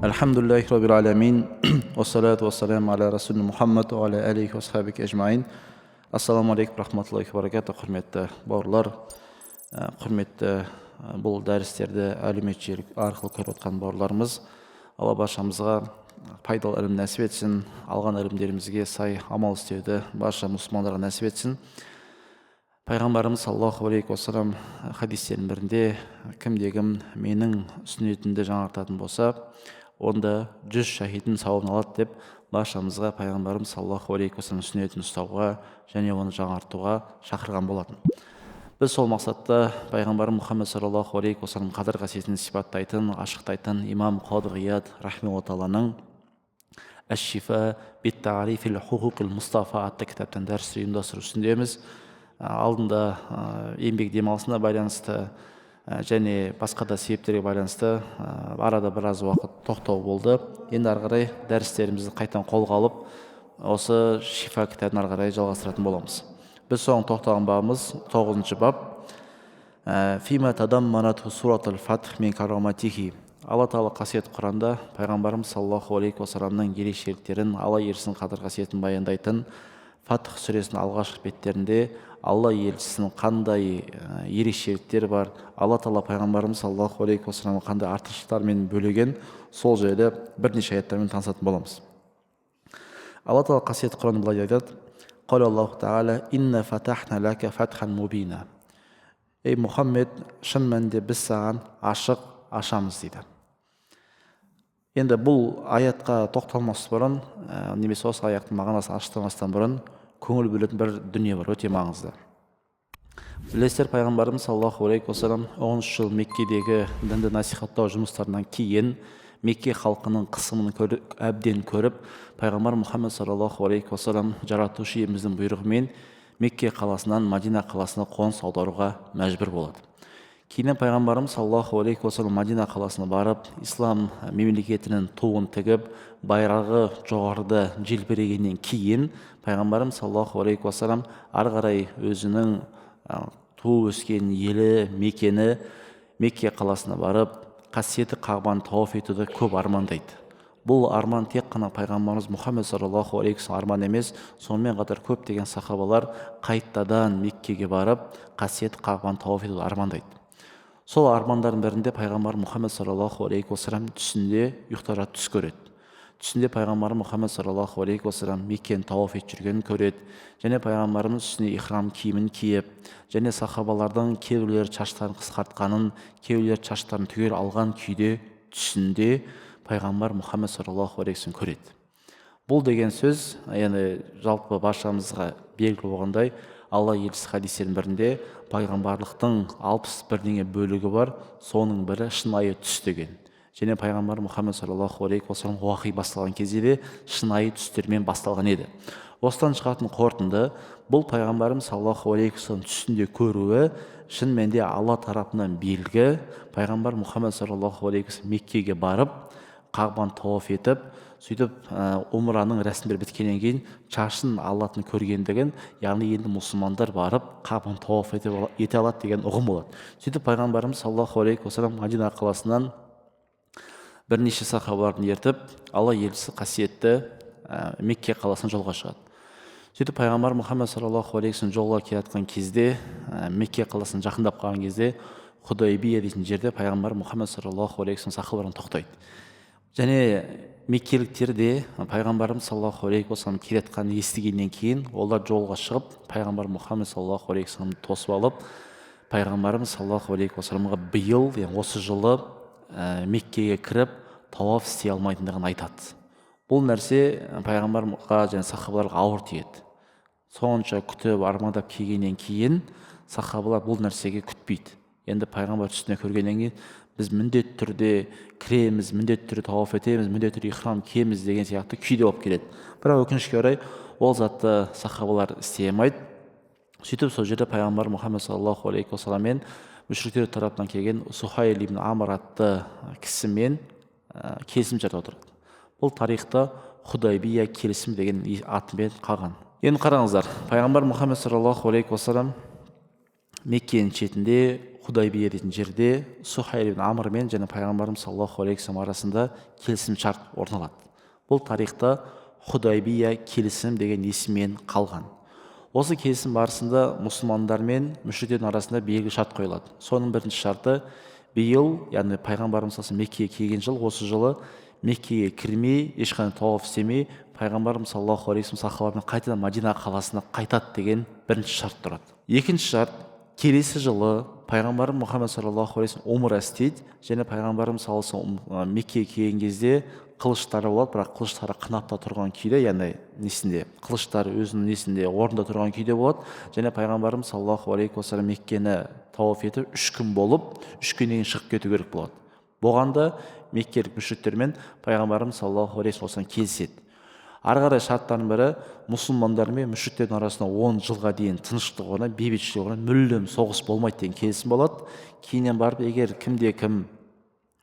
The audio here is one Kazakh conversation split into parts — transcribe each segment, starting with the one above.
Alhamdulillahi Rabbil Alamin. Wassalatu wassalamu ala Rasulina Muhammad wa ala alihi wa sahbihi ajma'in. Ассаламу алейкум рахматуллахи ва баракату. Құрметті бауырлар, құрметті бұл дәрістерді әлеуметтік желі арқылы көріп отқан бауырларымыз, Алла баршамызға пайдалы ілім нәсіп етсін, алған ілімдерімізге сай амал істеуді барша мұсылмандарға нәсіп етсін. Пайғамбарымыз саллаллаху алейхи уассалам хадистерінің бірінде кімде-кім менің сүннетімді жаңартатын болса, онда 100 шахидтің сауабын алады деп баршамызға пайғамбарымыз саллаллаху алейхи уассалам сүннетін ұстауға және оны жаңартуға шақырған болатын. Біз сол мақсатта пайғамбарым Мұхаммед саллаллаху алейхи уассалам қадір қасиетін сипаттайтын, ашықтайтын имам Қади Ғияд рахимахуллаху тағаланың Әш-Шифа бит-та'рифил хуқуқил Мустафа атты кітаптан дәріс ұйымдастыру үстіндеміз. Алдында еңбек демалысына байланысты және басқа да себептерге байланысты арада біраз уақыт тоқтау болды. Енді ары қарай дәрістерімізді қайтадан қолға алып, осы Шифа кітабын ары қарай жалғастыратын боламыз. Біз соңғы тоқтаған бабымыз 9-шы бап. Фима тадамманату суратул фатх мин караматихи. Алла Тағала қасиетті Құранда пайғамбарымыз саллаллаху алейхи уассаламның ерекшеліктерін, Алла елшісінің қадір қасиетін баяндайтын Фатх сүресінің алғашқы беттерінде Алла елшісінің қандай ерекшеліктері бар, Алла Тағала пайғамбарымыз саллаллаху алейхи уассаламға қандай артықшылықтармен бөлеген, сол жайлы бірнеше аяттармен танысатын боламыз. Алла Тағала қасиетті Құранда былай айтады: «Қала Аллаху Тағала инна фатахна лака фатхан мубина». Ей Мұхаммед, шын мәнінде біз саған ашық ашамыз дейді. Енді бұл аятқа тоқталмас бұрын, немесе осы аяттың мағынасын аштырмастан бұрын көңіл бөлетін бір дүние бар, өте маңызды. Білесіздер, пайғамбарымыз саллаллаху алейхи уассалам 10 жыл Меккедегі дінді насихаттау жұмыстарынан кейін Мекке халқының қысымын әбден көріп, пайғамбар Мұхаммед саллаллаху алейхи уассалам жаратушы иеміздің бұйрығымен Мекке қаласынан Мадина қаласына қоныс аударуға мәжбүр болады. Кейін пайғамбарымыз саллаллаху алейхи уассалам Мадина қаласына барып, ислам мемлекетінің туын тігіп, байрағы жоғарыда желбірегеннен кейін пайғамбарымыз саллаллаху алейхи уассалам ары қарай өзінің туып өскен елі, мекені Мекке қаласына барып, қасиетті Қағбаны тауаф етуді көп армандайды. Бұл арман тек қана пайғамбарымыз Мұхаммед саллаллаху алейхи уассалам арман емес, сонымен қатар көптеген сахабалар қайтадан Меккеге барып, қасиетті Қағбаны тауаф етуді армандайды. Сол армандардың бірінде пайғамбар Мұхаммед саллаллаху алейхи уассалам түсінде ұйықтара түс көреді. Түсінде пайғамбар Мұхаммед саллаллаху алейхи уассалам Меккені тауаф етіп жүргенін көреді. Және пайғамбарымыз үстіне ихрам киімін киіп, және сахабалардың кейбіреулері шаштарын қысқартқанын, кейбіреулері шаштарын түгел алған күйде түсінде пайғамбар Мұхаммед саллаллаху алейхи уассалам көреді. Бұл деген сөз, яғни жалпы баршамызға белгілі болғандай, Алла елшісі хадистердің бірінде пайғамбарлықтың 61 бөлігі бар, соның бірі шынайы түс деген. Және пайғамбар Мұхаммед саллаллаху алейхи уассалам уахи басталған кезде де шынайы түстермен басталған еді. Осыдан шығатын қорытынды, бұл пайғамбарымыз саллаллаху алейхи уассалам түсінде көруі шын мәнінде Алла тарапынан белгі. Пайғамбар Мұхаммед саллаллаху алейхи уассалам Меккеге барып, Қағбаны тауаф етіп, сөйтіп умраның рәсімдері біткеннен кейін шашын алатын көргендігін, яғни енді мұсылмандар барып Қағбаны тауаф ете алады деген ұғым болады. Сөйтіп пайғамбарымыз саллаллаху алейхи уассалам Мадина қаласынан бірнеше сахабаларын ертіп, Алла елшісі қасиетті Мекке қаласына жолға шығады. Сөйтіп пайғамбар Мұхаммед саллаллаху алейхи уассалам жолға келе жатқан кезде, Мекке қаласына жақындап қалған кезде Худайбия дейтін жерде пайғамбар Мұхаммед саллаллаху алейхи уассалам сахабаларын тоқтайды. Және меккеліктер де пайғамбарымыз саллаллаху алейхи уассалам келетқанын естігеннен кейін олар жолға шығып, пайғамбар Мұхаммед саллаллаху алейхи уассаламды тосып алып, пайғамбарымыз саллаллаху алейхи уассаламға биыл, осы жылы Меккеге кіріп тауаф істей алмайтындығын айтады. Бұл нәрсе пайғамбарға және сахабаларға ауыр тиеді. Сонша күтіп армандап келгеннен кейін сахабалар бұл нәрсеге күтпейді. Енді пайғамбар түсіне көргеннен кейін біз міндетті түрде кіреміз, міндетті түрде тауаф етеміз, міндетті түрде ихрам киеміз деген сияқты күйде болып келеді. Бірақ өкінішке орай ол затты сахабалар істей алмайды. Сөйтіп сол жерде пайғамбар Мұхаммед саллаллаху алейхи уассалам мен мүшриктер тарапынан келген Сухайл ибн Амр атты кісімен келісімшарт отырады. Бұл тарихта Худайбия келісім деген атымен қалған. Енді қараңыздар, пайғамбар Мұхаммед саллаллаху алейхи уассалам Меккенің шетінде Худайбия дейтін жерде Сухайл ибн Амр мен және пайғамбарымыз саллаллаху алейхи вассалам арасында келісім шарт орналады. Бұл тарихта Худайбия келісім деген есіммен қалған. Осы келісім барысында мұсылмандар мен мүшриктердің арасында белгілі шарт қойылады. Соның бірінші шарты, биыл, яғни пайғамбарымыз саллаллаху алейхи Меккеге келген жыл, осы жылы Меккеге кірмей, ешқандай тауаф істемей, пайғамбарымыз саллаллаху алейхи вассалам сахабалармен қайтадан Мадина қаласына қайтады деген бірінші шарт тұрады. Екінші шарт, келесі жылы пайғамбарым Мұхаммед саллаллаху алейхи вассалам умра істейді, және пайғамбарымыз саллаллаху алейхи вассалам Меккеге келген кезде қылыштары болады, бірақ қылыштары қынапта тұрған күйде, яғни несінде, қылыштары өзінің несінде орында тұрған күйде болады, және пайғамбарымыз саллаллаху алейхи вассалам Меккені тауаф етіп 3 күн болып, 3 күннен кейін шығып кету керек болады. Болғанда меккелік мүшриктермен пайғамбарымыз саллаллаху алейхи вассалам келіседі. Ары қарай шарттардың бірі, мұсылмандар мен мүшриктердің арасында 10 жылға дейін тыныштық орнайды, бейбітшілік орнайды, мүлдем соғыс болмайды деген келісім болады. Кейіннен барып, егер кім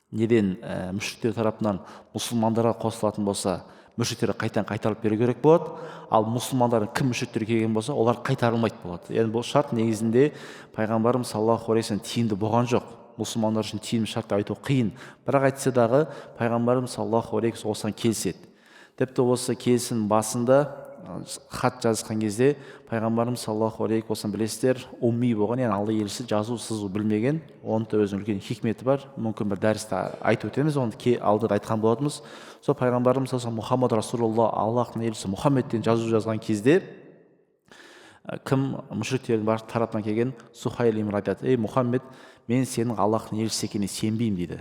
неден мүшриктер тарапынан мұсылмандарға қосылатын болса, мүшриктер қайтадан қайтарылып беру керек болады. Ал мұсылмандардың кім мүшриктер келген болса, олар қайтарылмайды болады. Яғни бұл шарт негізінде пайғамбарымыз саллаллаху алейхи вассалам тиімді болған жоқ. Мұсылмандар үшін тиімді шарт айту қиын. Бірақ айтса дағы пайғамбарымыз саллаллаху алейхи вассалам осыған келіседі. Тіпті осы келісім басында хат жазған кезде пайғамбарымыз саллаллаху алейхи вассалам білесіздер, умми болған, яғни Алла елшісі жазу сызу білмеген. Оның да өзінің үлкен хикметі бар. Мүмкін бір дәрісте айтып өтеміз, оны алдыда айтқан болатынбыз. Сол пайғамбарымыз саллаллаху Мұхаммад Расулулла, Аллахтың елшісі Мұхаммедтен жазу жазған кезде кім мүшриктердің бар тарапынан келген Сухайл ибн айтады: "Ей Мұхаммед, мен сенің Аллахтың елшісі екеніне сенбеймін" дейді.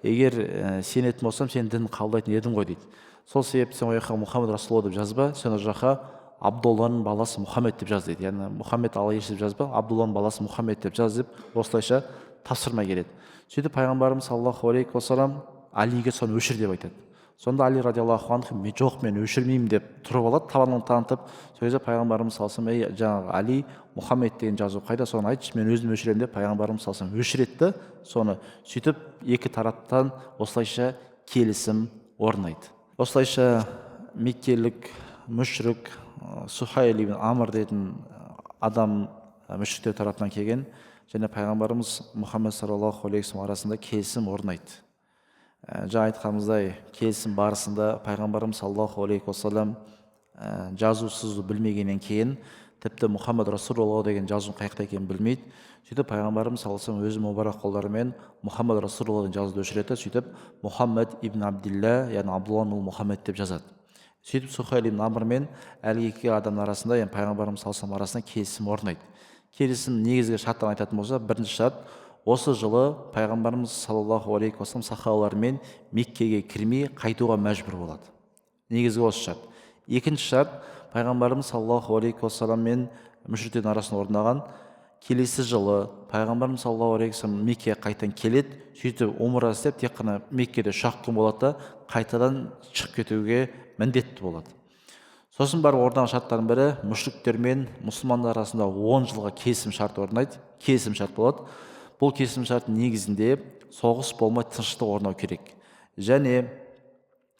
"Егер сенетін болсам, сен дінін қабылдайтын едім ғой" дейді. Сол себепті сен ол жаққа Мұхаммед Расулулла деп жазба, сен ол жаққа Абдулланың баласы Мұхаммед деп жаз дейді. Яғни Мұхаммед Алла елшісі деп жазба, Абдулланың баласы Мұхаммед деп жаз деп осылайша тапсырма келеді. Сөйтіп пайғамбарымыз саллаллаху алейхи вассалам Алиге соны өшір деп айтады. Сонда Али радиаллаху анху жоқ, мен өшірмеймін деп тұрып алады, табанын танытып. Сол кезде пайғамбарымыз саллаллаху алейхи вассалам: "Ей жаңағы Али, Мұхаммед деген жазу қайда, соны айтшы, мен өзім өшіремін" деп пайғамбарымыз саллаллаху алейхи вассалам өшіреді. Соны сөйтіп екі тараптан осылайша келісім орнайды. Осылайша меккелік мүшрик Сухайл ибн Амр дейтін адам мүшриктер тарапынан келген, және пайғамбарымыз Мұхаммед саллаллаху алейхи вассалам арасында келісім орнайды. Жаңа айтқанымыздай, келісім барысында пайғамбарымыз саллаллаху алейхи вассалам жазу сызу білмегеннен кейін, тіпті Мұхаммед Расулулла деген жазудың қай жақта екенін білмейді. Сөйтіп пайғамбарымыз саллаллаху алейхи вассалам өз мұбарак қолдарымен Мұхаммед Расулулла деген жазуды өшіреді. Сөйтіп Мұхаммед ибн Абдилла, яғни Абдулла ұлы Мұхаммед деп жазады. Сөйтіп Сухайл ибн Амр мен әлгі екі адамның арасында, яғни пайғамбарымыз саллаллаху алейхи вассалам арасында келісім орнайды. Келісім негізгі шарттарын айтатын болса, бірінші шарт, осы жылы пайғамбарымыз саллаллаху алейхи вассалам сахабалармен Меккеге кірмей қайтуға мәжбүр болады. Негізгі осы шарт. Екінші шарт, пайғамбарымыз саллаллаху алейхи вассалам мен мүшриктердің арасында орнаған, келесі жылы пайғамбарымыз саллаллаху алейхи вассалам Меккеге қайтадан келеді, сөйтіп умра істеп тек қана Меккеде 3 күн болады да қайтадан шығып кетуге міндетті болады. Сосын бар орнаған шарттардың бірі, мүшриктер мен мұсылмандар арасында 10 жылға келісім шарт орнайды, келісім шарт болады. Бұл келісім шарт негізінде соғыс болмай тыныштық орнау керек. Және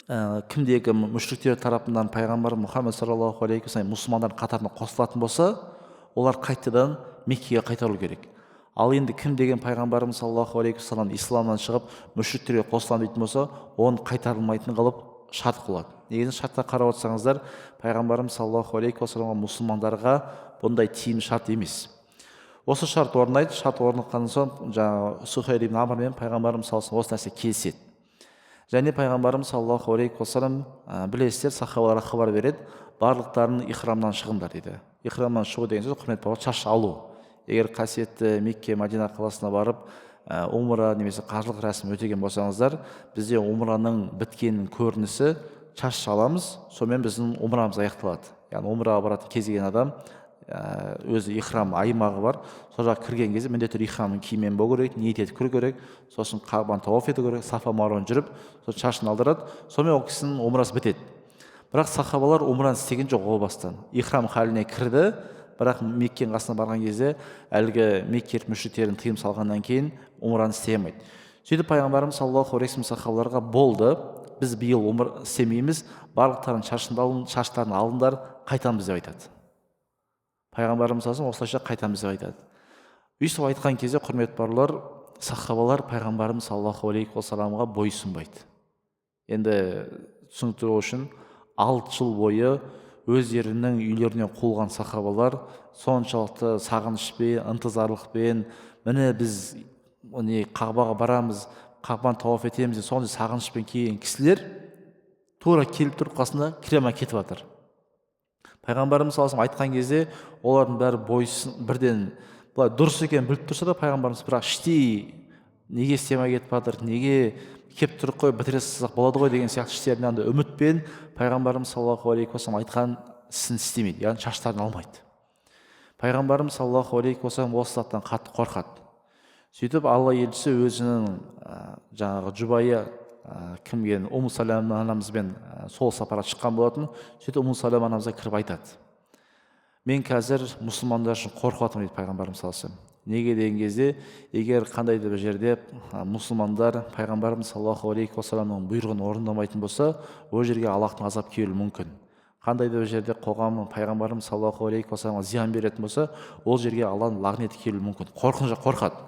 кімде-кім мүшриктер тарапынан пайғамбар Мұхаммед саллаллаху алейхи вассалам мұсылмандар қатарына қосылатын болса, олар қайтадан Меккеге қайтарылу керек. Ал енді кім деген пайғамбарымыз саллаллаху алейхи вассалам исламнан шығып мүшриктерге қосыламын дейтін болса, оны қайтарылмайтын қылып шарт қылады. Негізі шартқа қарап отырсаңыздар, пайғамбарымыз саллаллаху алейхи вассаламға мұсылмандарға бұндай тиімді шарт емес. Осы шарт орнайды. Шарт орныққан соң, жаңағы Сухайл ибн Амр мен пайғамбарымыз саллаллаху алейхи вассалам осы нәрсе келіседі. Және пайғамбарымыз саллаллаху алейхи вассалам білесіздер, сахабаларға хабар береді, барлықтарының ихрамнан шығыңдар дейді. Ихрамнан шығу деген сөз құрмет бауыр, шаш алу. Егер қасиетті Мекке, Мадина қаласына барып, умра немесе қажылық рәсім өтеген болсаңыздар, бізде умраның біткенінің көрінісі шаш аламыз, сонымен біздің умрамыз аяқталады. Яғни умраға баратын кез келген адам өзі ихрам аймағы бар, сол жаққа кірген кезде міндетті ихрамның киіммен болу керек, ниет етіп кіру керек, сосын Кабаны тауаф ету керек, Сафа Маруаны жүріп, сол шашын алдырады, сонымен ол кісінің умрасы бітеді. Бірақ сахабалар умраны істеген жоқ ол бастан. Ихрам халіне кірді, бірақ Меккенің қасына барған кезде әлгі Меккелік мүшриктердің тыйым салғаннан кейін умраны істей алмайды. Сөйтіп пайғамбарымыз саллаллаху алейхи вассалам сахабаларға: болды, біз биыл умра істемейміз, барлықтарының шаштарын алыңдар, қайтамыз деп айтады. Пайғамбарымыз саллаллаху алейхи вассалам осылайша қайтамыз деп айтады. өйстіп айтқан кезде, құрметті бауырлар, сахабалар пайғамбарымыз саллаллаху алейхи уассаламға бойсұнбайды. Енді түсіндіру үшін 6 жыл бойы өздерінің үйлерінен қуылған сахабалар соншалықты сағынышпен, ынтызарлықпен, міне біз Қағбаға барамыз, Қағбаны тауаф етеміз деп сондай сағынышпен келген кісілер тура келіп тұрып қасында кіре алмай кетіп жатыр. Пайғамбарымыз саллаллаху алейхи айтқан кезде олардың бәрі бойсын бірден былай дұрыс екенін біліп тұрса да, пайғамбарымыз бірақ іштей неге істемей кетіп жатыр, неге кеп тұрып қой, бітіре салсақ болады ғой деген сияқты іштерінен үмітпен пайғамбарымыз саллаллаху алейхи уассалам айтқан ісін істемейді, яғни шаштарын алмайды. Пайғамбарымыз саллаллаху алейхи уассалам осы заттан қатты қорқады. Сөйтіп Алла елшісі өзінің жаңағы жұбайы кімген Умму Салама анамызбен сол сапарға шыққан болатын. Сөйтіп Умму Салама анамызға кіріп айтады: мен қазір мұсылмандар үшін қорқып жатырмын дейді пайғамбарымыз саллаллаху алейхи уассалам. Неге деген кезде, егер қандай да бір жерде мұсылмандар пайғамбарымыз саллаллаху алейхи уассаламның бұйрығын орындамайтын болса, ол жерге Аллахтың азап келуі мүмкін. Қандай да бір жерде қоғам пайғамбарымыз саллаллаху алейхи уассаламға зиян беретін болса, ол жерге Алланың лағнеті келуі мүмкін. Қорқады.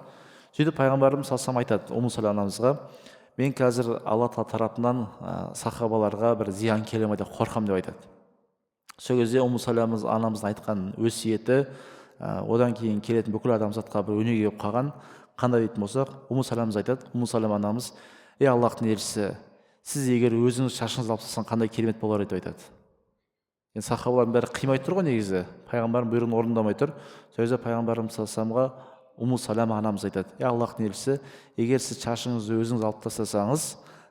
Сөйтіп пайғамбарымыз саллаллаху алейхи айтады Умму Салама анамызға: мен қазір Алла Тағала тарапынан сахабаларға бір зиян келе ме деп қорқамын деп айтады. Сол кезде Умму Салама анамыздың айтқан өсиеті одан кейін келетін бүкіл адамзатқа бір өнеге болып қалған. Қандай дейтін болсақ, Умму Салама айтады: Умму Салама анамыз: ей Аллахтың елшісі, сіз егер өзіңіз шашыңызды алып тастасаңыз қандай керемет болар еді деп айтады. Енді сахабалардың бәрі қимай тұр ғой негізі, пайғамбардың бұйрығын орындамай тұр. Сол кезде пайғамбарымыз саллаллаху Умму Салама анамыз айтады: ей Аллахтың елшісі, егер сіз шашыңызды өзіңіз алып тастасаңыз,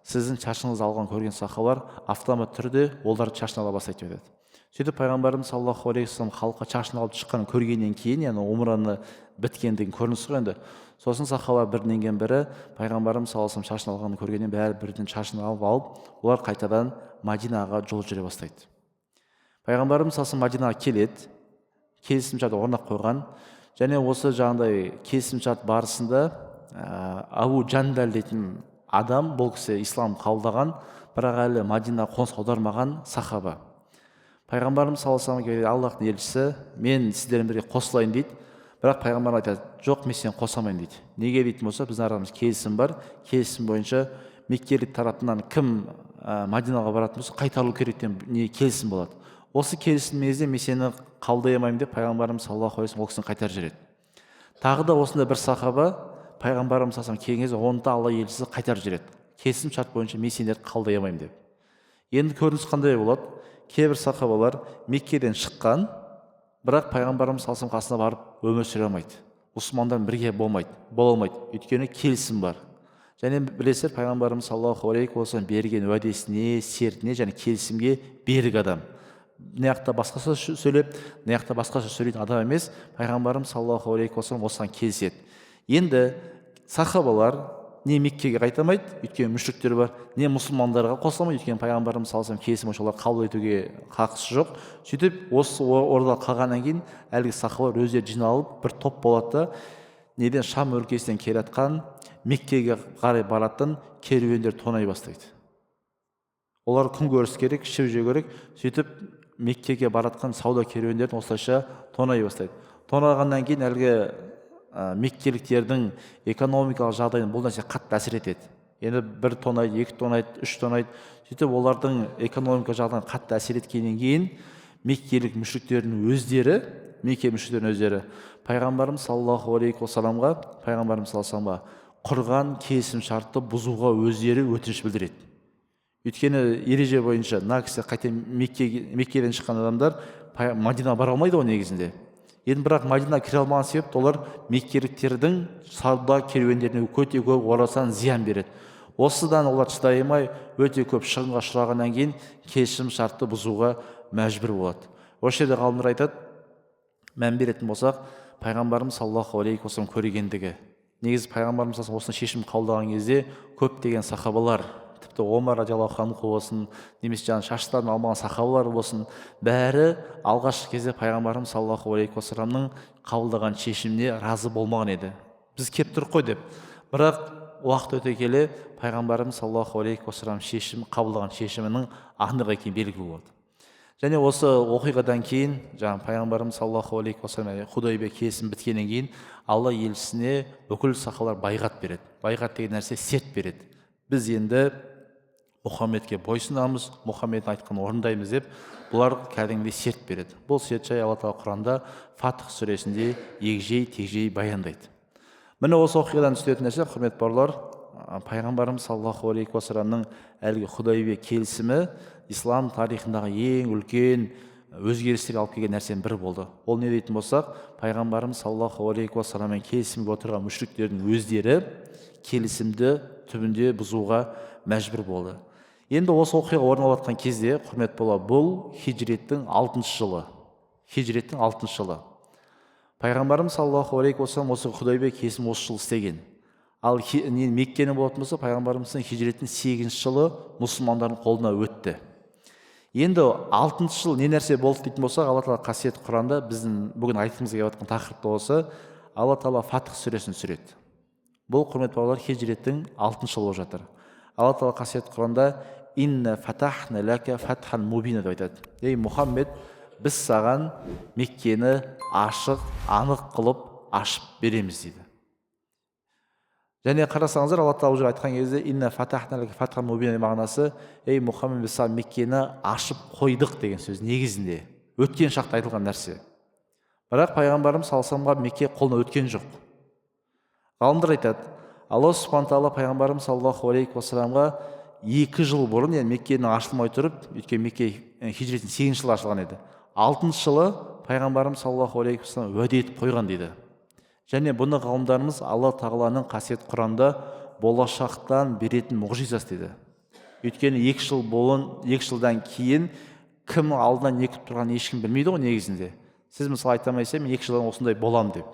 сіздің шашыңызды алған көрген сахабалар автомат түрде олар шашын ала бастайды деп айтады. Сөйтіп пайғамбарымыз саллаллаху алейхи вассалам халыққа шашын алып шыққанын көргеннен кейін, яғни умраны біткендігін көрініс ғой енді. Сосын сахаба бірінен кейін бірі пайғамбарымыз саллаллаху алейхи вассалам шашын алғанын көргеннен бәрі бірден шашын алып, олар қайтадан Мадинаға жол жүре бастайды. Пайғамбарымыз саллаллаху алейхи вассалам Мадинаға келеді, келісімшарт орнап қойған. Және осы жаңағыдай келісімшарт барысында Абу Жандал дейтін адам, бұл кісі ислам қабылдаған, бірақ әлі Мадинаға қоныс аудармаған сахаба. Пайғамбарымыз саллаллаху алейхи вассалам: Аллахтың елшісі, мен сіздермен бірге қосылайын дейді. Бірақ пайғамбар айтады: жоқ, мен сені қосамайын дейді. Неге дейтін болса, біздің арамызда келісім бар. Келісім бойынша меккелік тарапынан кім Мадинаға баратын болса, қайтарылу керек деген келісім болады. Осы келісіміңізде мен сені қабылдай алмаймын деп пайғамбарымыз саллаллаху алейхи вассалам ол кісіні қайтарып жібереді. Тағы да осында бір сахаба пайғамбарымыз саллаллаху алейхи вассалам келген кезде оны да Алла елшісі қайтарып жібереді. Келісім шарт бойынша мен сендерді қабылдай алмаймын деп. Енді көрініс қандай болады? Кейбір сахабалар Меккеден шыққан, бірақ пайғамбарымыз саллаллаху алейхи вассалам қасына барып өмір сүре алмайды. Мұсылмандармен бірге бола алмайды. Өйткені келісім бар. Және білесіздер, пайғамбарымыз саллаллаху алейхи уассалам берген уәдесіне, сертіне және келісімге берік адам. Мына жақта басқаша сөйлеп, мына жақта басқаша сөйлейтін адам емес. Пайғамбарымыз саллаллаху алейхи уассалам осыған келіседі. Енді сахабалар не Меккеге қайта алмайды, өйткені мүшриктер бар, не мұсылмандарға қосыла алмайды, өйткені пайғамбарымыз саллаллаху алейхи вассалам келісім бойынша олар қабыл етуге хақысы жоқ. Сөйтіп осы орда қалғаннан кейін әлгі сахабалар өздері жиналып бір топ болады да, неден Шам өлкесінен келе жатқан Меккеге қарай баратын керуендер тонай бастайды. Олар күн көріс керек, ішіп жеу керек. Сөйтіп Меккеге баратқан сауда керуендерін осылайша тонай бастайды. Тонағаннан кейін әлгі меккеліктердің экономикалық жағдайын бұл нәрсе қатты әсер етеді. Енді бір тонайды, екі тонайды, үш тонайды. Сөйтіп олардың экономика жағдайын қатты әсер еткеннен кейін меккелік мүшриктердің өздері, Мекке мүшриктердің өздері пайғамбарымыз саллаллаху алейхи вассаламға, құрған келісім шартты бұзуға өздері өтініш білдіреді. Өйткені ереже бойынша мына кісі қайта Меккеден шыққан адамдар Мадинаға бара алмайды ғой негізінде. Енді бірақ Мадинаға кіре алмаған себеп олар меккеліктердің сауда керуендеріне өте көп орасан зиян береді. Осыдан олар шыдай алмай өте көп шығынға ұшырағаннан кейін келісім шартты бұзуға мәжбүр болады. Осы жерде ғалымдар айтады, мән беретін болсақ, пайғамбарымыз саллаллаху алейхи вассалам көргендігі. Негізі пайғамбарымыз осыны шешім қабылдаған кезде көптеген сахабалар, тіпті Омар радиаллаху анху болсын, немесе шаштарын алмаған сахабалар болсын, бәрі алғашқы кезде пайғамбарымыз саллаллаху алейхи вассаламның қабылдаған шешіміне разы болмаған еді. Біз кеп тұрық қой деп. Бірақ уақыт өте келе пайғамбарымыз саллаллаху алейхи вассалам қабылдаған шешімінің анық екені белгілі болады. Және осы оқиғадан кейін жаңағы пайғамбарымыз саллаллаху алейхи уассалам Худайбия келісім біткеннен кейін Алла елшісіне бүкіл сахабалар байғат береді. Байғат деген нәрсе серт береді. Біз енді Мұхаммедке бойсынамыз, Мұхаммедтің айтқанын орындаймыз деп, бұлар кәдімгідей серт береді. Бұл серт жай Алла тағала Құранда Фатх сүресінде егжей-тегжей баяндайды. Міне осы оқиғадан түсетін нәрсе, құрметті бауырлар, пайғамбарымыз саллаллаху алейхи уассаламның әлгі Худайбия келісімі ислам тарихындағы ең үлкен өзгерістер алып келген нәрсенің бірі болды. Ол не дейтін болсақ, пайғамбарымыз саллаллаху алейхи уассаламмен келісімге отырған мүшриктердің өздері келісімді түбінде бұзуға мәжбүр болды. Енді осы оқиға орын алып жатқан кезде, құрметті бауырлар, бұл хижреттің 6-шы жылы. Хижреттің 6-шы жылы. Пайғамбарымыз саллаллаху алейхи уассалам осы Худайбия келісімін осы жыл істеген. Ал Меккені болатын болса, пайғамбарымыздың хижреттің 8-ші жылы мұсылмандардың қолына өтті. Енді 6-шы жыл не нәрсе болды дейтін болсақ, Алла тағала қасиетті Құранда біздің бүгін айтқымыз келіп жатқан тақырыпта осы Алла тағала Фатх сүресін түсіреді. Бұл, құрметті бауырлар, хижреттің 6-шы жылы болып жатыр. Алла тағала қасиетті Құранда инна фатахна лака фатхан мубина деп айтады. Ей Мұхаммед, біз саған Меккені ашық, анық қылып ашып береміз дейді. Және қарасаңыздар, Алла тағала уже айтқан кезде инна фатахна лака фатхан мубина мағынасы, ей Мұхаммед, біз саған Меккені ашып қойдық деген сөз негізінде өткен шақта айтылған нәрсе. Бірақ пайғамбарымыз саллаллаху алейхи Мекке қолына өткен жоқ. Ғалымдар айтады, Алла субхана тағала пайғамбарымыз саллаллаху алейхи уассаламға 2 жыл бұрын, яғни Меккенің ашылмай тұрып, өйткені Мекке хижреттің 8-ші жылы ашылған еді. 6-шы жылы пайғамбарымыз саллаллаху алейхи уассалам уәде етіп қойған дейді. Және бұны ғалымдарымыз Алла тағаланың қасиетті Құранда болашақтан беретін мұғжизасы дейді. Өйткені 2 жылдан кейін кім алдынан не күтіп тұрғанын ешкім білмейді ғой негізінде. Сіз мысалы айта алмайсыз, мен 2 жылдан осындай болам деп.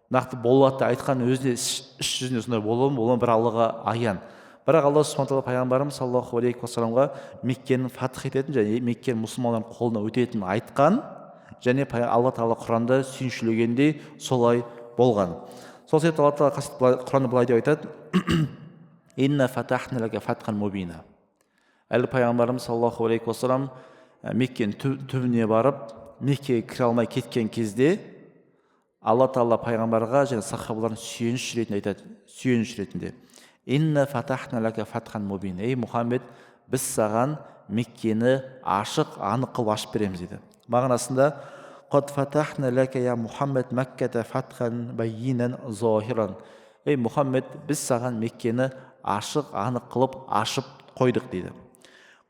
Нақты болады айтқан өзіне іс жүзінде сондай болуы бір Аллаға аян. Бірақ Алла субхана тағала пайғамбарымыз саллаллаху алейхи уассаламға Меккені фатх ететін және Меккені мұсылмандардың қолына өтетінін айтқан, және Алла тағала Құранда сүйіншілегендей солай болған. Сол себепті Алла тағала қасиетті Құранда былай деп айтады: инна фатахна лака фатхан мубина. Әлі пайғамбарымыз саллаллаху алейхи уассалам Меккенің түбіне барып, Меккеге кіре алмай кеткен кезде Алла тағала пайғамбарға және сахабалардың сүйеніш ретінде айтады, сүйеніш ретінде: инна фатахна лака фатхан мубина. Ей Мұхаммед, біз саған Меккені ашық, анық қылып ашып береміз дейді. Мағынасында қад фатахна лака я Мұхаммед Макката фатхан байинан зохиран. Ей Мұхаммед, біз саған Меккені ашық, анық қылып ашып қойдық дейді.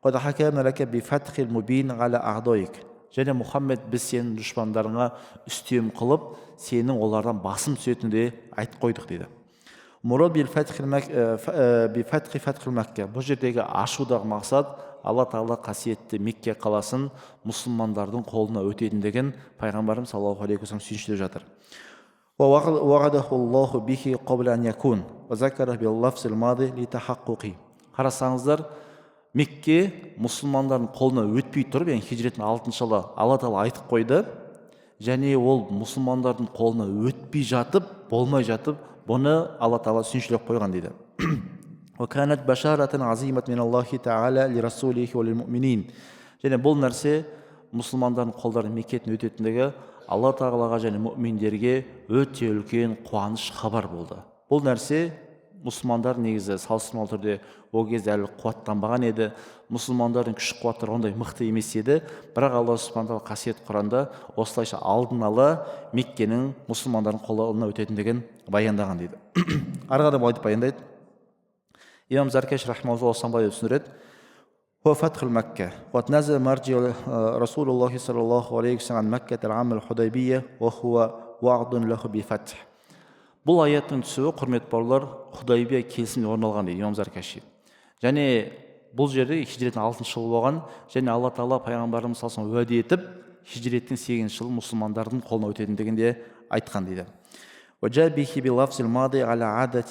Қад хакамна лака би фатхил мубин ала ағдойк. Және Мұхаммед, біз сенің дұшпандарыңа үстем қылып, сенің олардан басым түсетінді айтып қойдық дейді. Мурад би фатхил Макка. Бұл жердегі ашудағы мақсат Алла тағала қасиетті Мекке қаласын мұсылмандардың қолына өтетіндігін пайғамбарымыз саллаллаху алейхи уассалам сүйіншілеп жатыр. Вағадахуллаху бихи қабла ан якун ва закара бил лафзил мади ли тахаққуқи. Қарасаңыздар, Мекке мұсылмандардың қолына өтпей тұрып, яғни хижреттің 6-шы жылы Алла тағала айтып қойды, және ол мұсылмандардың қолына өтпей жатып, болмай жатып, бұны Алла тағала сүйіншілеп қойған дейді. وكانت بشارة عظيمة من الله تعالى لرسوله وللمؤمنين. Және бұл нәрсе мұсылмандардың қолдарының Меккеден өтетіндігі Алла тағалаға және мүминдерге өте үлкен қуаныш хабар болды. Бұл нәрсе мұсылмандар негізі салыстырмалы түрде ол кезде әлі қуаттанбаған еді. Мұсылмандардың күш қуаттары ондай мықты емес еді. Бірақ Алла субхана тағала қасиетті Құранда осылайша алдын ала Меккенің мұсылмандардың қолына өтетіндігін баяндаған дейді. Арғада былай деп баяндайды. Имам Заркаш рахмауллаху осылай деп түсіндіреді. هو فتح مكة وتنزل مرجع رسول الله صلى الله عليه وسلم عن مكة العام الحديبية وهو وعد له بفتح. Бұл аяттың түсуі, құрметті бауырлар, Худайбия келісіміне орын алған дейді Имам Заркаши. Және бұл жерде хижреттің 6-шы жылы болған, және Алла тағала пайғамбарымыз саллаллаху алейхи уәде етіп, хижреттің 8-ші жылы мұсылмандардың қолына өтетіндігін де айтқан дейді. وجاء به بلفظ الماضي على عادة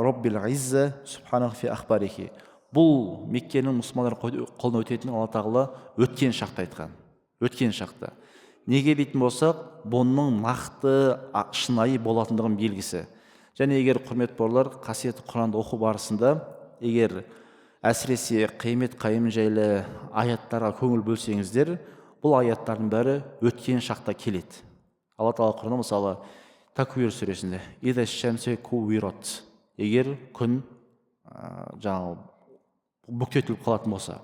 رب العزة سبحانه في أخباره. Бұл Меккенің мұсылмандардың қолына өтетінін Алла тағала өткен шақта айтқан. Өткен шақта. Неге дейтін болсақ, бұның нақты шынайы болатындығын белгісі. Және егер құрметті бауырлар, қасиетті Құранды оқу барысында, егер әсіресе қиямет қайым жайлы аяттарға көңіл бөлсеңіздер, бұл аяттардың бәрі өткен шақта келеді. Алла Тағала Құранда мысалы Таквир сүресінде «Ида шәмсе кувират» егер күн жаңағы бүктетіліп қалатын болса.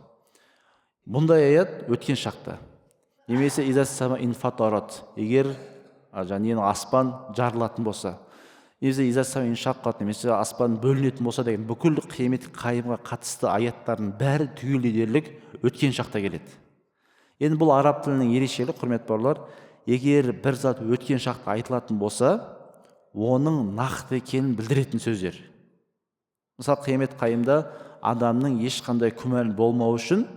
Бұндай аят өткен шақта. Немесе «Ида сама инфатарат» егер аспан жарылатын болса. Немесе аспан бөлінетін болса деген бүкіл қиямет қайымға қатысты аяттардың бәрі түгелдей дерлік өткен шақта келеді. Енді бұл араб тілінің ерекшелігі, құрметті бауырлар, егер бір зат өткен шақта айтылатын болса, оның нақты екенін білдіретін сөздер. Мысалы, қиямет қайымда адамның ешқандай күмән болмау үшін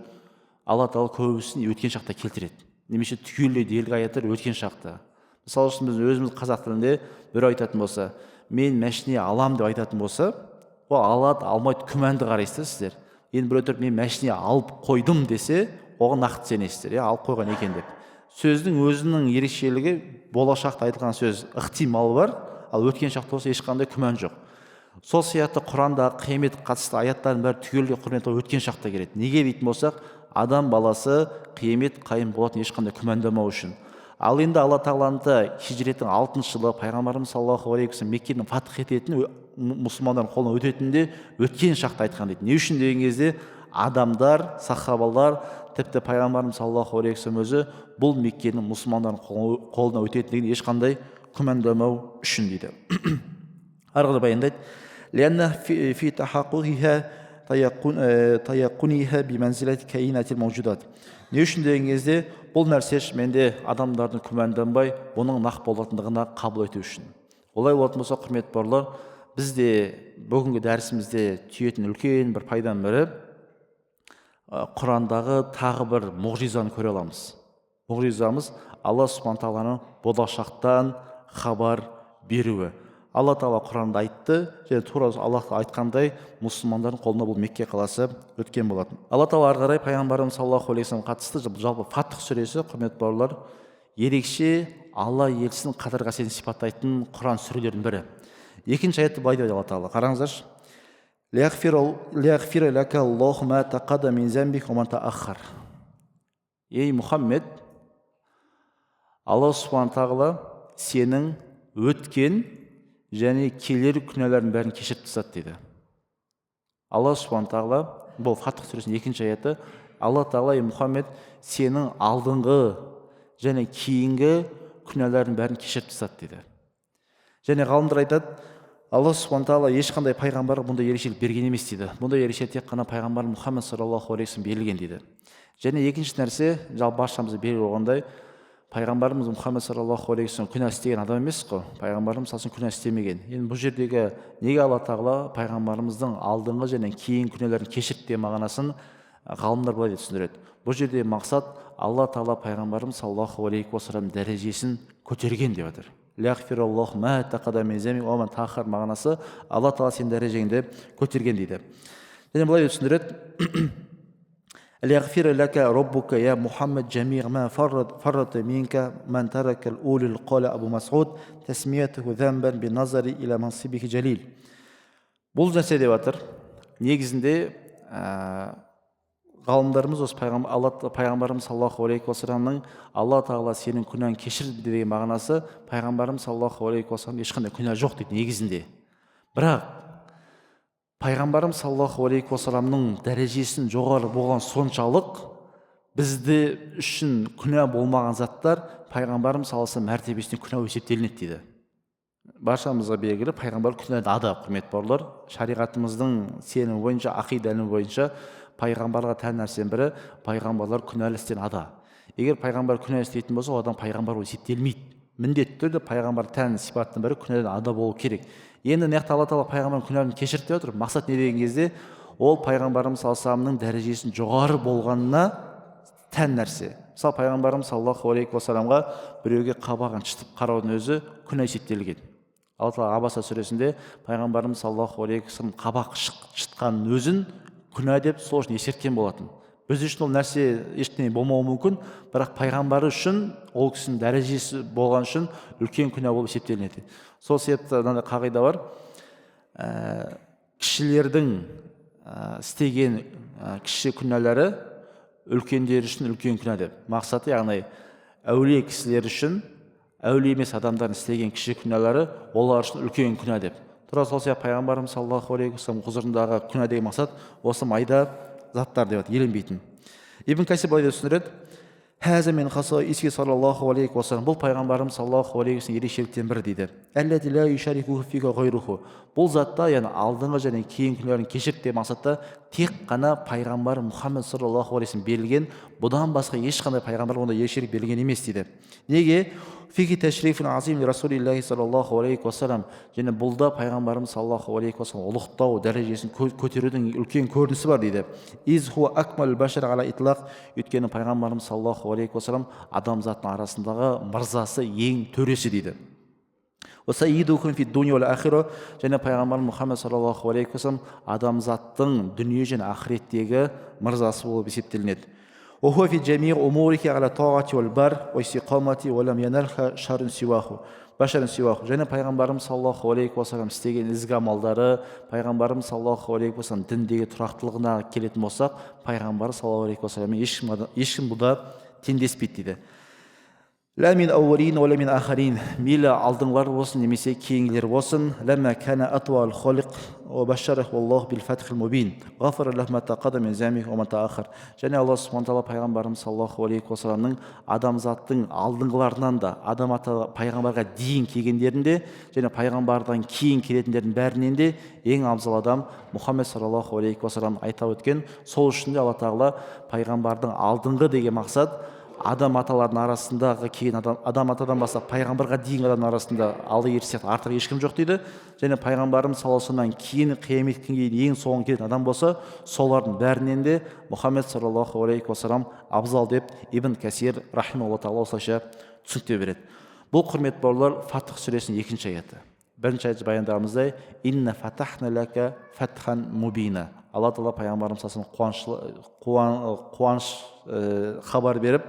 Алла Тағала көбісін өткен шақта келтіреді. Немесе түгелдей дерлік аяттар өткен шақта. Мысалы үшін біз өзіміз қазақ тілінде бір айтатын болса, мен мәшіне алам деп айтатын болса, ол алады, алмайды күмәнді қарайсыздар сіздер. Енді бір өтіріп мен мәшіне алып қойдым десе, оған нақты сенесіздер, алып қойған екен деп. Сөздің өзінің ерекшелігі, болашақта айтылған сөз ықтималы бар, ал өткен шақта болса ешқандай күмән жоқ. Сол сияқты Құрандағы қиямет қатысты аяттардың бәрі түгелдей құрметті өткен шақта келеді. Неге дейтін болсақ, адам баласы қиямет қайым болатын ешқандай күмәндамау үшін. Ал енді Алла Тағаланың хижреттің 6-шы жылы пайғамбарымыз саллаллаху алейхи вассалам Меккені фатх ететін, мұсылмандардың қолына өтетінде өткен шақта айтқан дейді. Не үшін деген кезде адамдар, сахабалар, тіпті пайғамбарымыз саллаллаху алейхи вассалам өзі бұл Меккенің мұсылмандардың қолына өтетіндігін ешқандай күмәндамау үшін дейді. Арғыда баяндайды: «Лианна фи тахаққуқиха таяққуниха биманзилати каинатил маужудат». Не үшін деген кезде бұл нәрсе менде адамдардың күмәнданбай, оның нақ болатындығына қабыл ету үшін. Олай болатын болса, құрметті бауырлар, бізде бүгінгі дәрісімізде түйетін үлкен бір пайданың бірі Құрандағы тағы бір мұғжизаны көре аламыз. Мұғжизамыз Алла Субхана Тағаланың болашақтан хабар беруі. Алла Тағала Құранда айтты, және тура Аллах айтқандай мұсылмандардың қолына бұл Мекке қаласы өткен болатын. Алла Тағала ары қарай пайғамбарымыз саллаллаху алейхи вассалам қатысты жалпы Фатх сүресі, құрметті бауырлар, ерекше Алла елшісінің қадір қасиетін сипаттайтын Құран сүрелердің бірі. Екінші аятты былай дейді Алла Тағала, қараңыздаршы: «Лияғфира лака Аллаху ма тақаддама мин занбика ва ма тааххар». Ей Мұхаммед, Алла Субхана Тағала сенің өткен және келер күнәлердің бәрін кешіріп тастады дейді. Алла Субхана Тағала, бұл Фатх сүресінің 2-ші аяты, Алла Тағала, ей Мұхаммед, сенің алдыңғы және кейінгі күнәлердің бәрін кешіріп тастады дейді. Және ғалымдар айтады, Алла Субхана Тағала ешқандай пайғамбарға бұндай ерекшелік берген емес дейді. Бұндай ерекшелік тек қана пайғамбар Мұхаммед саллаллаху алейхи вассалам берілген дейді. Және екінші нәрсе, жалпы баршамызға белгілі болғандай, пайғамбарымыз Мұхаммед саллаллаху алейхи вассалам күнә істеген адам емес қой. Пайғамбарымыз салсын күнә істемеген. Енді бұл жердегі неге Алла Тағала пайғамбарымыздың алдыңғы және кейін күнәлерін кешірді деген мағынасын ғалымдар былай деп түсіндіреді. Бұл жерде мақсат Алла Тағала пайғамбарымыз саллаллаху алейхи вассалам дәрежесін көтерген деп жатыр. Лияғфираллаху ма тақаддама мин занбика ва ма тааххар мағынасы Алла Тағала сенің дәрежеңді көтерген дейді. Және былай деп түсіндіреді: «Лияғфира лака раббука я Мухаммад жамиғ ма фаррата минка ман таракал улил қала Абу Масғуд тасмиятуху занбан би назари иля мансибихи жалил». Бұл нәрсе деп жатыр. Негізінде ғалымдарымыз осы пайғамбарымыз саллаллаху алейхи вассаламның Алла Тағала сенің күнәң кешірді деген мағынасы, пайғамбарымыз саллаллаху алейхи вассалам ешқандай күнә жоқ дейді негізінде. Бірақ пайғамбарымыз саллаллаху алейхи вассаламның дәрежесін жоғары болған соншалық бізді үшін күнә болмаған заттар пайғамбарымыз саллаллаху алейхи вассалам мәртебесіне күнә есептелінеді дейді. Баршамызға белгілі, пайғамбар күнәдан ада, құрметті бауырлар. Шариғатымыздың сенімі бойынша, ақида ілімі бойынша пайғамбарға тән нәрсенің бірі, пайғамбарлар күнәлі істен ада. Егер пайғамбар күнә істейтін болса, одан пайғамбар болып есептелмейді. Міндетті түрде пайғамбар тән сипаттың бірі күнәдан ада болу керек. Енді мына Алла Тағала пайғамбардың күнәлерін кешірді деп отыр. Мақсат не деген кезде, ол пайғамбарымыз саллаллаху алейхи вассаламның дәрежесінің жоғары болғанына тән нәрсе. Мысалы, пайғамбарымыз саллаллаху алейхи вассаламға біреуге қабағын шытып қараудың өзі күнә есептелген. Алла Тағала Абаса сүресінде пайғамбарымыз саллаллаху алейхи вассалам қабақ шытқанның өзін күнә деп сол үшін ескерткен болатын. Біз үшін ол нәрсе ештеңе болмауы мүмкін, бірақ пайғамбар үшін ол кісінің дәрежесі болған үшін үлкен күнә болып есептелінеді. Сол себепті мынандай қағида бар: кішілердің істеген кіші күнәлары үлкендер үшін үлкен күнә деп. Мақсаты яғни әулие кісілер үшін, әулие емес адамдардың істеген кіші күнәлары олар үшін үлкен күнә деп. Тура сол сияқты пайғамбарымыз саллаллаху алейхи вассалам құзырындағы күнә деген мақсат осы майда заттар деп еленбейтін. Ибн Касир былай деп түсіндіреді: Хәза мен хасаиси саллаллаху алейхи вассалам, бұл пайғамбарымыз саллаллаху алейхи вассалам ерекшеліктен бірі дейді. Әлләти ла юшарикуху фига гайруху. Бұл затта, яғни алдыңғы және кейін күнәлерін кешірді деген мақсатта тек қана пайғамбар Мұхаммед саллаллаху алейхи вассалам берілген, бұдан басқа ешқандай пайғамбар онда ерекшелік берілген емес дейді. Неге? Фиги ташрифун азим расулиллахи саллаллаху алейхи вассалам. Және бұлда пайғамбарымыз саллаллаху алейхи вассалам ұлықтау дәрежесін көтерудің үлкен көрінісі бар дейді. Из хуа акмал башар ала итлақ. Өйткені пайғамбарымыз саллаллаху алейхи вассалам адамзаттың арасындағы мырзасы, ең төресі дейді. Және пайғамбар Мұхаммед саллаллаху алейхи вассалам адамзаттың дүние және ақыреттегі мырзасы болып есептелінеді. وهو في جميع أموره على طاعة والبر واستقامة ولم ينلها شر سواه башар сиуаху. Және пайғамбарымыз саллаллаху алейхи вассалам істеген ізгі амалдары, пайғамбарымыз саллаллаху алейхи вассалам діндегі тұрақтылығына келетін болсақ, пайғамбар саллаллаху алейхи вассаламмен ешкім бұда теңдеспейді дейді. Ла мин ауалин уа ла мин ахарин. Мейлі алдыңғылар болсын немесе кейінгілер болсын. Ләмма кәна атуал холиқ уа башарах валлаху бил фатхил мубин. Ғафар аллаху ма тақадам мин замих уа ма таахар. Және Аллах субхану тағала пайғамбарымыз саллаллаху алейхи вассаламның адамзаттың алдыңғыларынан да, адам ата пайғамбарға дейін келгендерінде және пайғамбардан кейін келетіндердің бәрінен де ең абзал адам Мұхаммед саллаллаху алейхи вассалам айта өткен. Сол үшін де Алла тағала пайғамбардың алдыңғы деген мақсат адам аталардың арасындағы кейін адам атадан бастап пайғамбарға дейінгі адамның арасында алды ерте сияқты артық ешкім жоқ дейді. Және пайғамбарымыз саллаллаху алейхи вассаламнан кейін қиямет күнге дейін ең соңғы келетін адам болса, солардың бәрінен де Мұхаммед саллаллаху алейхи вассалам абзал деп Ибн Касир рахимахуллаху тағала осылайша түсініктеме береді. Бұл құрметті бауырлар Фатх сүресінің 2-ші аяты. Бірінші аятта баяндағанымыздай инна фатахна лака фатхан мубина. Алла тағала пайғамбарымыз қуаныш хабар беріп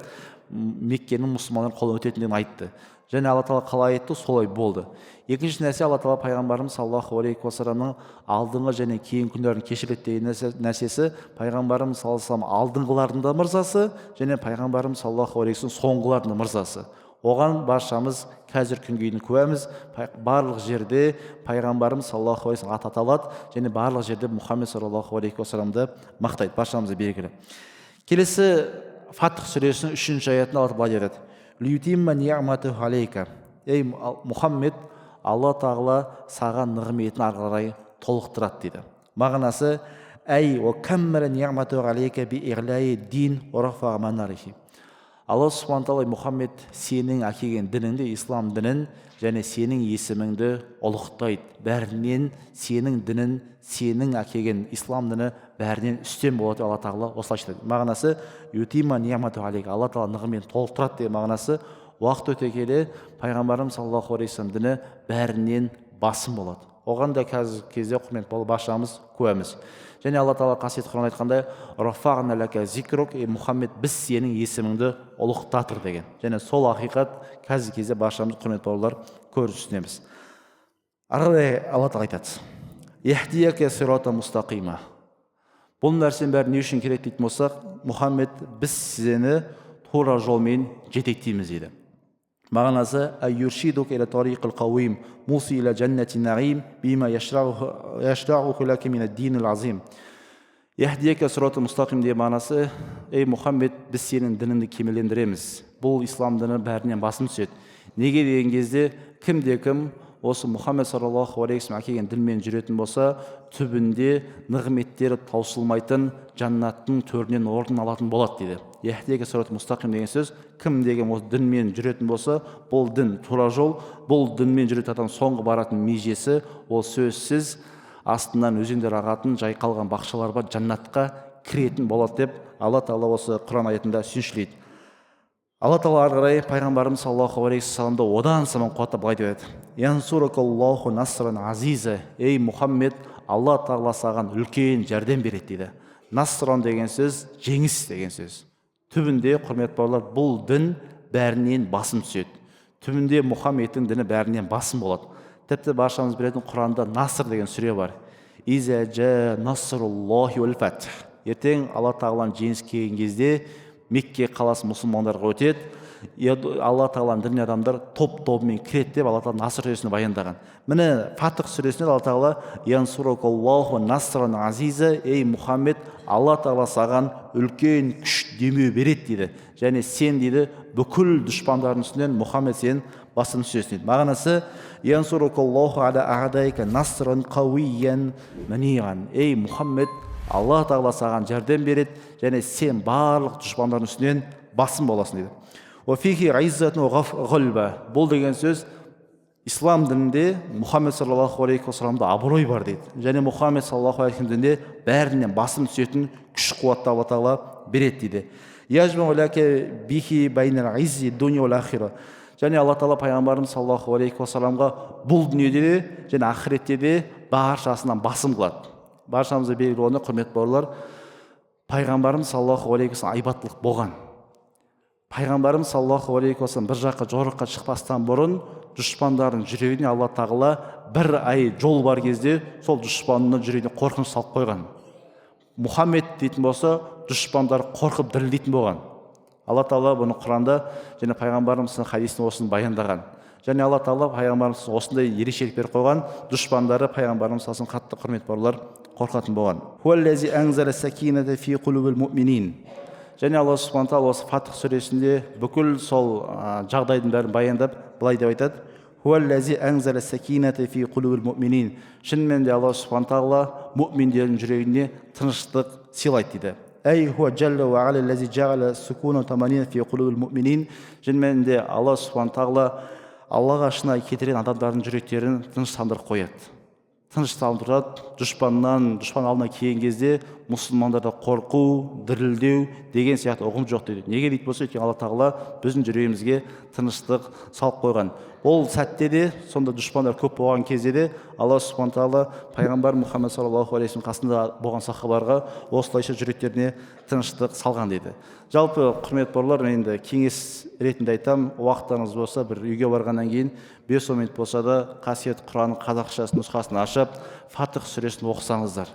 Меккенің мұсылмандар қолына өтетіндігін айтты. Және Алла тағала қалай айтты, солай болды. Екінші нәрсе, Алла тағала пайғамбарымыз саллаллаху алейхи вассаламның алдыңғы және кейін күндерін кешіреді деген нәрсесі, пайғамбарымыз саллаллаху алейхи вассалам алдыңғылардың да мырзасы және пайғамбарымыз саллаллаху алейхи вассалам соңғылардың да мырзасы. Оған баршамыз қазір күнге дейін куәміз. Барлық жерде пайғамбарымыз саллаллаху алейхи вассалам аты аталады және барлық жерде Мұхаммед саллаллаху алейхи вассаламды мақтайды. Баршамызға белгілі. Келесі Фатх сүресінің 3-ші аятында Алла былай деді: «Лиютимма ниъматаху алейка». Ей Мұхаммед, Алла тағала саған нығметін ары қарай толықтырады дейді. Мағынасы: «Әй ва каммала ниъматаху алейка би иғлаи дин ва рафа манарихи». Алла субхану тағала Мұхаммед сенің әкелген дініңді, ислам дінін және сенің есіміңді ұлықтайды. Бәрінен сенің дінің, сенің әкелген ислам діні бәрінен үстем болады. Алла тағала осылайша айтады. Мағынасы ютима ниъмату алейка. Алла тағала нығымен толықтырады деген мағынасы. Уақыт өте келе пайғамбарымыз саллаллаху алейхи вассалам діні бәрінен басым болады. Оған да қазір кезде құрметті болып баршамыз куәміз. Және Алла тағала қасиетті Құранда айтқандай: «Рафағна лака зикрук», Мұхаммед, біз сенің есіміңді ұлықтатыр деген. Және сол ақиқат қазір кезде баршамыз құрметті бауырлар көріп түсінеміз. Аралай Алла тағала айтады: «Яхдияка сирата мустақима». Бұл нәрсенің бәрі не үшін керек дейтін болсақ, Мұхаммед, біз сені тура жолмен жетектейміз дейді. Мағынасы: «Айюршидук иля тариқил қауим, муси иля джаннати наим, бима яшрағуху лака мин ад-динил азим». Яхдияка сирата мустақим деген мағынасы: ей Мұхаммед, біз сенің дініңді кемелендіреміз. Бұл ислам діні бәрінен басым түседі. Неге деген кезде кімде-кім осы Мұхаммед саллаллаху алейхи вассалам әкелген дінмен жүретін болса, түбінде нығметтері таусылмайтын жаннаттың төрінен орын алатын болады дейді. Яхдияка сирата мустақим деген сөз, кім деген осы дінмен жүретін болса, бұл дін тура жол, бұл дінмен жүретін адам соңғы баратын межесі, ол сөзсіз астынан өзендер ағатын жайқалған бақшалар бар жаннатқа кіретін болады деп Алла тағала осы Құран аятында сүйіншілейді. Алла тағала ары қарай пайғамбарымыз саллаллаху алейхи вассаламды одан саман қуаттап былай деп еді: «Янсуракаллаху насран азиза». Ей Мұхаммед, Алла тағала саған үлкен жәрдем береді дейді. Насран деген сөз жеңіс деген сөз. Түбінде құрметті бауырлар, бұл дін бәрінен басым түседі. Түбінде Мұхаммедтің діні бәрінен басым болады. Тіпті баршамыз білетін Құранда Наср деген сүре бар. Иза жа насруллахи уал фатх. ертең Алла тағаланың жеңісі келген кезде Мекке қаласы мұсылмандарға өтеді. Алла тағаланың дін адамдар топ-тобымен кіреді деп Алла тағала Наср сүресінде баяндаған. Міне Фатх сүресінде Алла тағала Янсуракаллаху насран азиза, ей Мұхаммед, Алла тағала саған үлкен күш демеу береді дейді. Және сен дейді бүкіл дұшпандардың үстінен Мұхаммед сен басым түсесің дейді. Мағынасы Янсуракаллаху ала а'дайка насран қауиян маниан. Ей Мұхаммед, Алла тағала саған жәрдем береді және сен барлық дұшпандардың үстінен басым боласың дейді. Бұл деген сөз ислам дінінде Мұхаммед саллаллаху алейхи уассаламда абырой бар дейді. Және Мұхаммед саллаллаху алейхи дінінде бәрінен басым түсетін күш қуатты Алла тағала береді дейді. Және Алла тағала пайғамбарымыз саллаллаху алейхи уассаламға бұл дүниеде де және ақыретте де баршасынан басым қылады. Баршамызға белгілі болғаны, құрметті бауырлар, пайғамбарымыз саллаллаху алейхи уассалам айбаттылық болған. Пайғамбарымыз саллаллаху алейхи уассалам бір жаққа жорыққа шықпастан бұрын дұшпандардың жүрегіне Алла тағала бір ай жол бар кезде сол дұшпанның жүрегіне қорқыныш салып қойған. Мұхаммед дейтін болса, дұшпандар қорқып дірілдейтін болған. Алла тағала бұны Құранда және пайғамбарымыздың хадисінде осыны баяндаған. Және Алла тағала пайғамбарымыз осындай ерекшелік беріп қойған, дұшпандары пайғамбарымыз қатты құрмет бауырлар қорқатын болған. Және Алла субхана тағала осы Фатх сүресінде бүкіл сол жағдайдың бәрін баяндап былай деп айтады: шынымен де Алла субхана тағала мұъминдердің жүрегіне тыныштық сыйлайды дейді. Шынымен де Алла субхана тағала Аллаға шынайы кетірген адамдардың жүректерін тыныштандырып қояды. Тыныштандырады, дұшпан алдына келген кезде мұсылмандарда қорқу, дірілдеу деген сияқты ұғым жоқ дейді. Неге дейді болса, өйткені Алла тағала біздің жүрегімізге тыныштық салып қойған. Ол сәтте де, сонда дұшпандар көп болған кезде де Алла субхана тағала пайғамбар Мұхаммед саллаллаху алейхи вассалам қасында болған сахабаларға осылайша жүректеріне тыныштық салған дейді. Жалпы құрметті бауырлар, мен енді кеңес ретінде айтам, уақыттарыңыз болса, бір үйге барғаннан кейін 5 минут болса да қасиетті Құранның қазақша нұсқасын ашып, Фатх сүресін оқысаңыздар.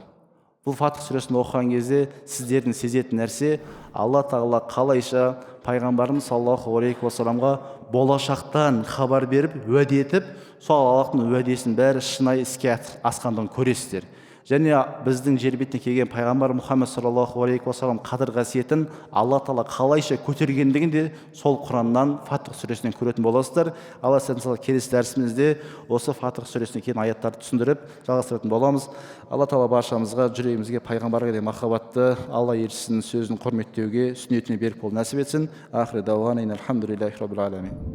Бұл Фатх сүресін оқыған кезде сіздердің сезетін нәрсе, Алла тағала қалайша пайғамбарымыз саллаллаху алейхи уассаламға болашақтан хабар беріп, уәде етіп, сол Аллахтың уәдесінің бәрі шынайы іске асқандығын көресіздер. Және біздің жер бетіне келген пайғамбар Мұхаммед саллаллаху алейхи уассалам қадір қасиетін Алла тағала қалайша көтергендігін де сол Құраннан, Фатх сүресінен көретін боласыздар. Алла сіздің келесі дәрісімізде осы Фатх сүресіне келген аяттарды түсіндіріп жалғастыратын боламыз. Алла тағала баршамызға жүрегімізге пайғамбарға деген махаббатты, Алла елшісінің сөзін құрметтеуге, сүннетіне берік болуды нәсіп етсін. Ахири дауана алхамдулиллахи раббил аламин.